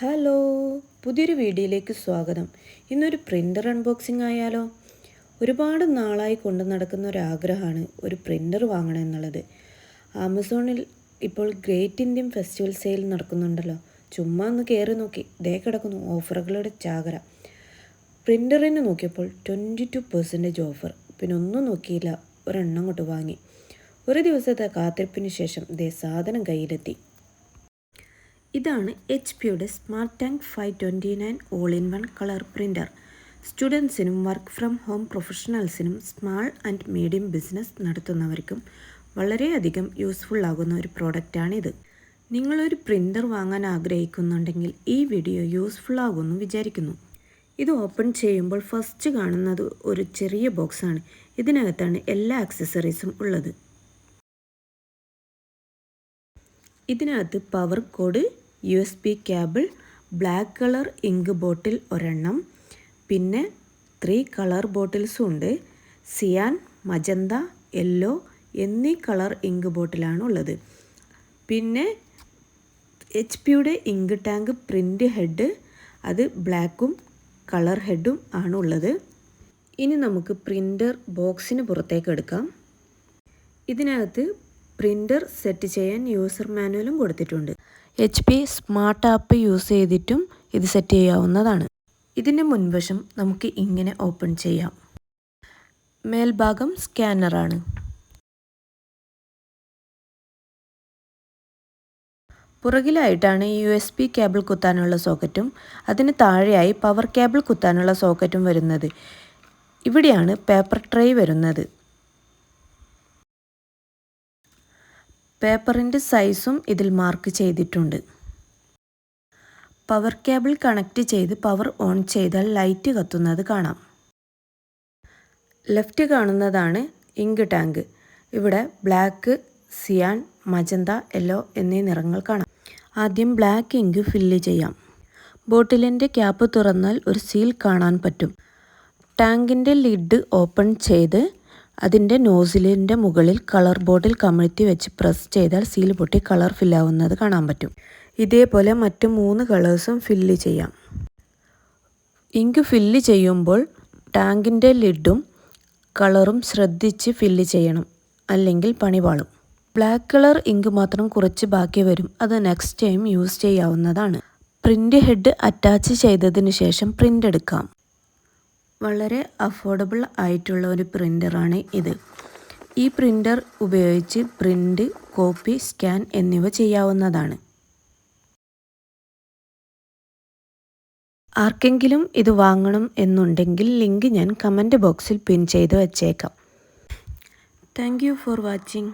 Hello, പുതിയൊരു വീഡിയോയിലേക്ക് സ്വാഗതം. ഇന്നൊരു പ്രിൻ്റർ അൺബോക്സിംഗ് ആയാലോ? ഒരുപാട് നാളായി കൊണ്ടു നടക്കുന്ന ഒരാഗ്രഹമാണ് ഒരു പ്രിൻ്റർ വാങ്ങണം എന്നുള്ളത്. ആമസോണിൽ ഇപ്പോൾ ഗ്രേറ്റ് ഇന്ത്യൻ ഫെസ്റ്റിവൽ സെയിൽ നടക്കുന്നുണ്ടല്ലോ. ചുമ്മാ ഒന്ന് കയറി നോക്കി, ദേ കിടക്കുന്നു ഓഫറുകളുടെ ചാകര. പ്രിൻ്ററിന് നോക്കിയപ്പോൾ 22% ഓഫർ. പിന്നെ ഒന്നും നോക്കിയില്ല, ഒരെണ്ണം കൊണ്ട് വാങ്ങി. ഒരു ദിവസത്തെ കാത്തിരിപ്പിന് ശേഷം ദേ സാധനം കയ്യിലെത്തി. ഇതാണ് HP-യുടെ smart tank 529 all in one colour printer. സ്റ്റുഡൻസിനും വർക്ക് ഫ്രം ഹോം പ്രൊഫഷണൽസിനും സ്മാൾ ആൻഡ് മീഡിയം ബിസിനസ് നടത്തുന്നവർക്കും വളരെയധികം യൂസ്ഫുൾ ആകുന്ന ഒരു പ്രോഡക്റ്റാണിത്. നിങ്ങളൊരു പ്രിൻ്റർ വാങ്ങാൻ ആഗ്രഹിക്കുന്നുണ്ടെങ്കിൽ ഈ വീഡിയോ യൂസ്ഫുൾ ആകുമെന്ന് വിചാരിക്കുന്നു. ഇത് ഓപ്പൺ ചെയ്യുമ്പോൾ ഫസ്റ്റ് കാണുന്നത് ഒരു ചെറിയ ബോക്സാണ്. ഇതിനകത്താണ് എല്ലാ ആക്സസറീസും ഉള്ളത്. ഇതിനകത്ത് power cord, USB cable, black colour ink bottle ഒരെണ്ണം, പിന്നെ 3 കളർ ബോട്ടിൽസും ഉണ്ട്. സിയാൻ, മജന്ത, യെല്ലോ എന്നീ കളർ ഇങ്ക് ബോട്ടിലാണ് ഉള്ളത്. പിന്നെ HP-യുടെ ഇങ്ക് ടാങ്ക് പ്രിൻ്റ് ഹെഡ്, അത് ബ്ലാക്കും കളർ ഹെഡും ആണ് ഉള്ളത്. ഇനി നമുക്ക് പ്രിൻ്റർ ബോക്സിന് പുറത്തേക്ക് എടുക്കാം. ഇതിനകത്ത് പ്രിൻ്റർ സെറ്റ് ചെയ്യാൻ യൂസർ മാനുവലും കൊടുത്തിട്ടുണ്ട്. HP സ്മാർട്ട് ആപ്പ് യൂസ് ചെയ്തിട്ടും ഇത് സെറ്റ് ചെയ്യാവുന്നതാണ്. ഇതിൻ്റെ മുൻവശം നമുക്ക് ഇങ്ങനെ ഓപ്പൺ ചെയ്യാം. മേൽഭാഗം സ്കാനറാണ്. പുറകിലായിട്ടാണ് USB കേബിൾ കുത്താനുള്ള സോക്കറ്റും അതിന് താഴെയായി പവർ കേബിൾ കുത്താനുള്ള സോക്കറ്റും വരുന്നത്. ഇവിടെയാണ് പേപ്പർ ട്രേ വരുന്നത്. പേപ്പറിൻ്റെ സൈസും ഇതിൽ മാർക്ക് ചെയ്തിട്ടുണ്ട്. പവർ കേബിൾ കണക്ട് ചെയ്ത് പവർ ഓൺ ചെയ്താൽ ലൈറ്റ് കത്തുന്നത് കാണാം. ലെഫ്റ്റ് കാണുന്നതാണ് ഇങ്ക് ടാങ്ക്. ഇവിടെ ബ്ലാക്ക്, സിയാൻ, മജന്ത, യെല്ലോ എന്നീ നിറങ്ങൾ കാണാം. ആദ്യം ബ്ലാക്ക് ഇങ്ക് ഫില്ല് ചെയ്യാം. ബോട്ടിലിൻ്റെ ക്യാപ്പ് തുറന്നാൽ ഒരു സീൽ കാണാൻ പറ്റും. ടാങ്കിൻ്റെ ലിഡ് ഓപ്പൺ ചെയ്ത് അതിൻ്റെ നോസിലിൻ്റെ മുകളിൽ കളർ ബോട്ടിൽ കമഴ്ത്തി വെച്ച് പ്രസ് ചെയ്താൽ സീൽ പൊട്ടി കളർ ഫില്ലാവുന്നത് കാണാൻ പറ്റും. ഇതേപോലെ മറ്റ് 3 കളേഴ്സും ഫില്ല് ചെയ്യാം. ഇങ്ക് ഫില്ല് ചെയ്യുമ്പോൾ ടാങ്കിൻ്റെ ലിഡും കളറും ശ്രദ്ധിച്ച് ഫില്ല് ചെയ്യണം, അല്ലെങ്കിൽ പണി പാളും. ബ്ലാക്ക് കളർ ഇങ്ക് മാത്രം കുറച്ച് ബാക്കി വരും. അത് നെക്സ്റ്റ് ടൈം യൂസ് ചെയ്യാവുന്നതാണ്. പ്രിൻ്റ് ഹെഡ് അറ്റാച്ച് ചെയ്തതിന് ശേഷം പ്രിൻ്റ് എടുക്കാം. വളരെ അഫോർഡബിൾ ആയിട്ടുള്ള ഒരു പ്രിൻ്ററാണ് ഇത്. ഈ പ്രിൻ്റർ ഉപയോഗിച്ച് പ്രിൻ്റ്, കോപ്പി, സ്കാൻ എന്നിവ ചെയ്യാവുന്നതാണ്. ആർക്കെങ്കിലും ഇത് വാങ്ങണം എന്നുണ്ടെങ്കിൽ ലിങ്ക് ഞാൻ കമൻറ്റ് ബോക്സിൽ പിൻ ചെയ്ത് വച്ചേക്കാം. Thank you for watching.